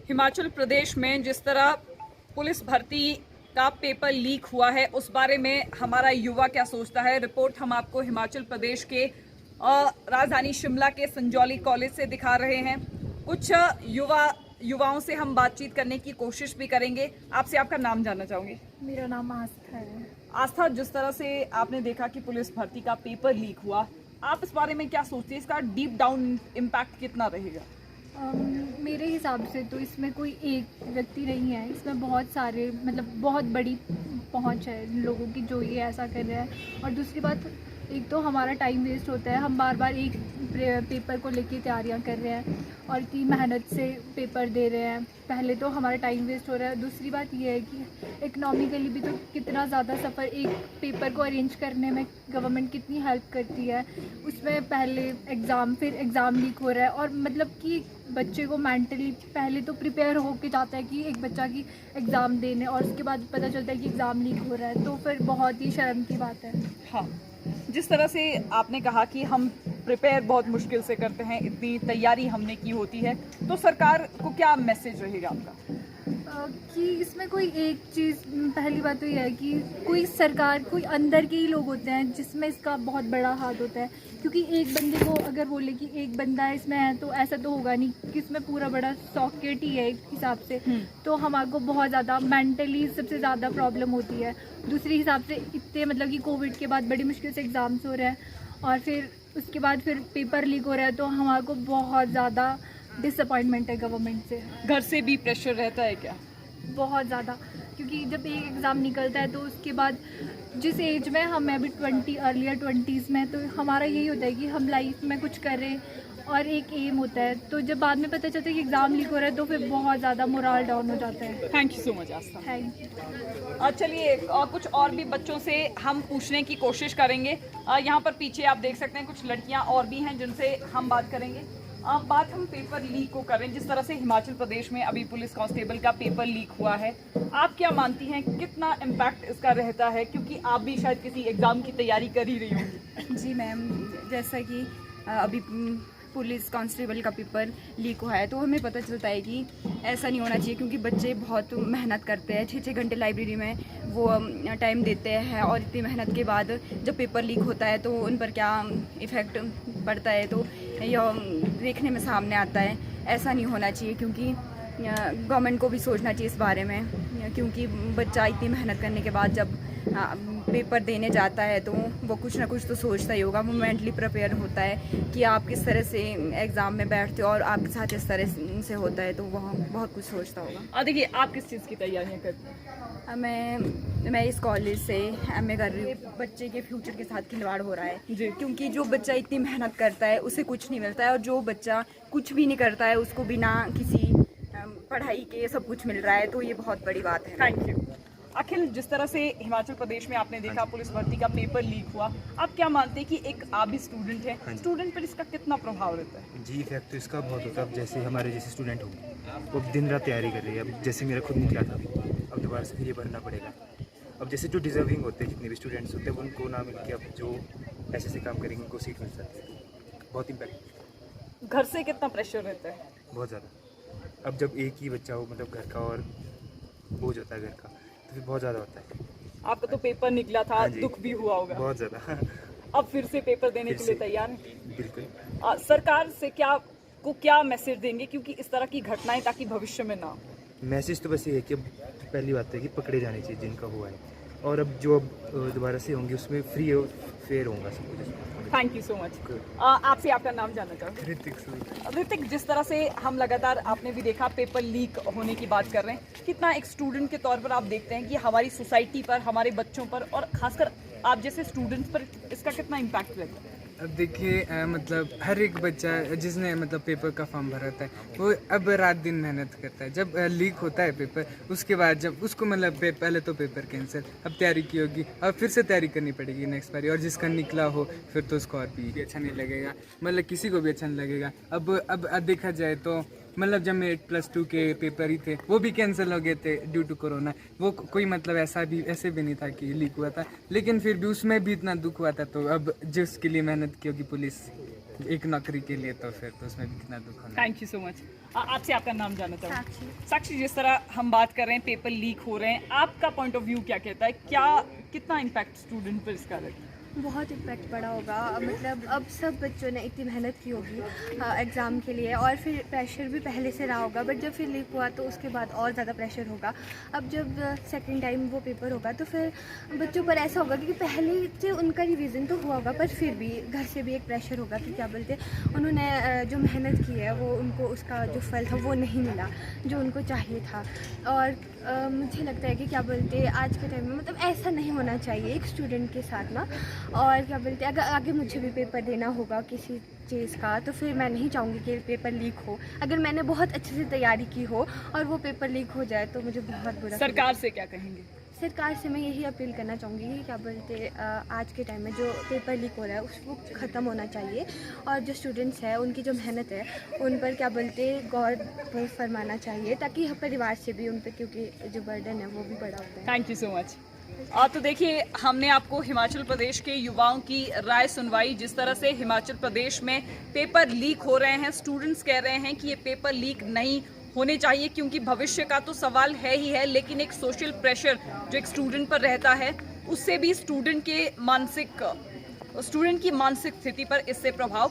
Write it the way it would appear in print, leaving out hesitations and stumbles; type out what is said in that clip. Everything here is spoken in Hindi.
हिमाचल प्रदेश में जिस तरह पुलिस भर्ती का पेपर लीक हुआ है उस बारे में हमारा युवा क्या सोचता है, रिपोर्ट हम आपको हिमाचल प्रदेश के राजधानी शिमला के संजौली कॉलेज से दिखा रहे हैं। कुछ युवाओं से हम बातचीत करने की कोशिश भी करेंगे। आपसे आपका नाम जानना चाहूंगी। मेरा नाम आस्था है। आस्था, जिस तरह से आपने देखा कि पुलिस भर्ती का पेपर लीक हुआ, आप इस बारे में क्या सोचते हैं? इसका डीप डाउन इम्पैक्ट कितना रहेगा? मेरे हिसाब से तो इसमें कोई एक व्यक्ति नहीं है, इसमें बहुत सारे मतलब बहुत बड़ी पहुंच है लोगों की जो ये ऐसा कर रहे हैं। और दूसरी बात, एक तो हमारा टाइम वेस्ट होता है, हम बार बार एक पेपर को लेके तैयारियां कर रहे हैं और इतनी मेहनत से पेपर दे रहे हैं। पहले तो हमारा टाइम वेस्ट हो रहा है। दूसरी बात ये है कि इकनॉमिकली भी तो कितना ज़्यादा सफ़र, एक पेपर को अरेंज करने में गवर्नमेंट कितनी हेल्प करती है। उसमें पहले एग्ज़ाम, फिर एग्ज़ाम लीक हो रहा है और मतलब कि बच्चे को मेंटली पहले तो प्रिपेयर होके जाता है कि एक बच्चा की एग्ज़ाम देने, और उसके बाद पता चलता है कि एग्ज़ाम लीक हो रहा है, तो फिर बहुत ही शर्म की बात है। हाँ, जिस तरह से आपने कहा कि हम प्रिपेयर बहुत मुश्किल से करते हैं, इतनी तैयारी हमने की होती है, तो सरकार को क्या मैसेज रहेगा आपका? कि इसमें कोई एक चीज़, पहली बात तो यह है कि कोई सरकार, कोई अंदर के ही लोग होते हैं जिसमें इसका बहुत बड़ा हाथ होता है। क्योंकि एक बंदे को अगर बोले कि एक बंदा इसमें है तो ऐसा तो होगा नहीं कि इसमें पूरा बड़ा सॉकेट ही है एक हिसाब से। तो हमारे को बहुत ज़्यादा मेंटली सबसे ज़्यादा प्रॉब्लम होती है। दूसरे हिसाब से इतने मतलब कि कोविड के बाद बड़ी मुश्किल से एग्ज़ाम्स हो रहे हैं और फिर उसके बाद फिर पेपर लीक हो रहा है, तो हमारे को बहुत ज़्यादा डिसअपॉइंटमेंट है गवर्नमेंट से। घर से भी प्रेशर रहता है क्या? बहुत ज़्यादा, क्योंकि जब एक एग्ज़ाम निकलता है तो उसके बाद जिस एज में हम अभी अर्लियर 20s में, तो हमारा यही होता है कि हम लाइफ में कुछ करें और एक एम होता है। तो जब बाद में पता चलता है कि एग्ज़ाम लीक हो रहा है तो फिर बहुत ज़्यादा मोरल डाउन हो जाता है। Thank you so much Aastha. Thank you. चलिए कुछ और भी बच्चों से हम पूछने की कोशिश करेंगे। यहाँ पर पीछे आप देख सकते हैं कुछ लड़कियाँ और भी हैं जिनसे हम बात करेंगे। बात हम पेपर लीक को करें, जिस तरह से हिमाचल प्रदेश में अभी पुलिस कांस्टेबल का पेपर लीक हुआ है, आप क्या मानती हैं कितना इम्पैक्ट इसका रहता है? क्योंकि आप भी शायद किसी एग्ज़ाम की तैयारी कर ही रही होंगी। जी मैम, जैसा कि अभी पुलिस कांस्टेबल का पेपर लीक हुआ है तो हमें पता चलता है कि ऐसा नहीं होना चाहिए, क्योंकि बच्चे बहुत मेहनत करते हैं, 6-6 घंटे लाइब्रेरी में वो टाइम देते हैं और इतनी मेहनत के बाद जब पेपर लीक होता है तो उन पर क्या इफ़ेक्ट पड़ता है तो यह देखने में सामने आता है। ऐसा नहीं होना चाहिए, क्योंकि गवर्नमेंट को भी सोचना चाहिए इस बारे में, क्योंकि बच्चा इतनी मेहनत करने के बाद जब पेपर देने जाता है तो वो कुछ ना कुछ तो सोचता ही होगा, वो मेंटली प्रिपेयर होता है कि आप किस तरह से एग्ज़ाम में बैठते हो और आपके साथ इस तरह से होता है, तो वह बहुत कुछ सोचता होगा। देखिए, आप किस चीज़ की तैयारियाँ करते हैं? मैं इस कॉलेज से MA कर रही हूँ। बच्चे के फ्यूचर के साथ खिलवाड़ हो रहा है जी। क्योंकि जो बच्चा इतनी मेहनत करता है उसे कुछ नहीं मिलता है, और जो बच्चा कुछ भी नहीं करता है उसको बिना किसी पढ़ाई के सब कुछ मिल रहा है, तो ये बहुत बड़ी बात है। Thank you. अखिल, जिस तरह से हिमाचल प्रदेश में आपने देखा पुलिस भर्ती का पेपर लीक हुआ, आप क्या मानते हैं कि एक आप भी स्टूडेंट है, स्टूडेंट पर इसका कितना प्रभाव रहता है? जी, इफेक्ट तो इसका बहुत होता है। अब जैसे हमारे जैसे स्टूडेंट होंगे वो दिन रात तैयारी कर रही है। अब जैसे मेरा खुद निकला था, अब दोबारा से फिर ये भरना पड़ेगा। अब जैसे जो डिजर्विंग होते हैं, जितने भी स्टूडेंट्स होते हैं, उनको ना मिल के अब जो ऐसे काम करेंगे उनको सीट मिल सकती है। बहुत इम्पैक्ट। घर से कितना प्रेशर रहता है? बहुत ज़्यादा। अब जब एक ही बच्चा हो, मतलब घर का और बोझ होता है घर का, तो फिर बहुत ज़्यादा होता है। आपका तो पेपर निकला था, हाँ जी। दुख भी हुआ होगा। बहुत ज़्यादा। अब फिर से पेपर देने फिर के लिए से। तैयार हैं? बिल्कुल। सरकार से क्या मैसेज देंगे, क्योंकि इस तरह की घटनाएं ताकि भविष्य में ना हो? मैसेज तो बस ये है कि अब पहली बात है कि पकड़े जाने चाहिए जिनका हुआ है, और अब जो दोबारा से होंगे उसमें फ्री और फेयर होगा सब कुछ। Thank you so much. आपसे आपका नाम जानना चाहूँगी। ऋतिक, जिस तरह से हम लगातार, आपने भी देखा, पेपर लीक होने की बात कर रहे हैं, कितना एक स्टूडेंट के तौर पर आप देखते हैं कि हमारी सोसाइटी पर, हमारे बच्चों पर और खासकर आप जैसे स्टूडेंट्स पर इसका कितना इम्पैक्ट रहता है? अब देखिए, मतलब हर एक बच्चा जिसने मतलब पेपर का फॉर्म भरा था वो अब रात दिन मेहनत करता है। जब लीक होता है पेपर, उसके बाद जब उसको मतलब पहले तो पेपर कैंसिल, अब तैयारी की होगी, अब फिर से तैयारी करनी पड़ेगी नेक्स्ट बारी, और जिसका निकला हो फिर तो उसको और भी अच्छा नहीं लगेगा, मतलब किसी को भी अच्छा नहीं लगेगा। अब देखा जाए तो मतलब जब मेरे +2 के पेपर ही थे वो भी कैंसिल हो गए थे ड्यू टू कोरोना। वो कोई मतलब ऐसे भी नहीं था कि लीक हुआ था, लेकिन फिर भी उसमें भी इतना दुख हुआ था। तो अब जिसके लिए मेहनत की होगी पुलिस, एक नौकरी के लिए तो फिर तो उसमें भी कितना दुख होना है। Thank you so much. आपसे आपका नाम जानना चाहूँगी। साक्षी। साक्षी, जिस तरह हम बात कर रहे हैं पेपर लीक हो रहे हैं, आपका पॉइंट ऑफ व्यू क्या कहता है, क्या कितना इम्पैक्ट स्टूडेंट पर इसका रहता है? बहुत इम्पैक्ट पड़ा होगा। मतलब अब सब बच्चों ने इतनी मेहनत की होगी एग्ज़ाम के लिए, और फिर प्रेशर भी पहले से रहा होगा, बट जब फिर लीक हुआ तो उसके बाद और ज़्यादा प्रेशर होगा। अब जब सेकंड टाइम वो पेपर होगा तो फिर बच्चों पर ऐसा होगा कि पहले से उनका रिवीजन तो हुआ होगा, पर फिर भी घर से भी एक प्रेशर होगा कि क्या बोलते उन्होंने जो मेहनत की है वो उनको उसका जो फल था वो नहीं मिला जो उनको चाहिए था। और मुझे लगता है कि क्या बोलते आज के टाइम में मतलब ऐसा नहीं होना चाहिए एक स्टूडेंट के साथ ना। और क्या बोलते अगर आगे मुझे भी पेपर देना होगा किसी चीज़ का तो फिर मैं नहीं चाहूँगी कि पेपर लीक हो। अगर मैंने बहुत अच्छे से तैयारी की हो और वो पेपर लीक हो जाए तो मुझे बहुत बुरा। सरकार से क्या कहेंगे? सरकार से मैं यही अपील करना चाहूँगी कि क्या बोलते आज के टाइम में जो पेपर लीक हो रहा है उसको ख़त्म होना चाहिए, और जो स्टूडेंट्स हैं उनकी जो मेहनत है उन पर क्या बोलते गौर फरमाना चाहिए, ताकि परिवार से भी उन पर, क्योंकि जो बर्डन है वो भी बड़ा होता है। Thank you so much. तो देखिए, हमने आपको हिमाचल प्रदेश के युवाओं की राय सुनवाई। जिस तरह से हिमाचल प्रदेश में पेपर लीक हो रहे हैं, स्टूडेंट्स कह रहे हैं कि ये पेपर लीक नहीं होने चाहिए क्योंकि भविष्य का तो सवाल है ही है, लेकिन एक सोशल प्रेशर जो एक स्टूडेंट पर रहता है उससे भी स्टूडेंट की मानसिक स्थिति पर इससे प्रभाव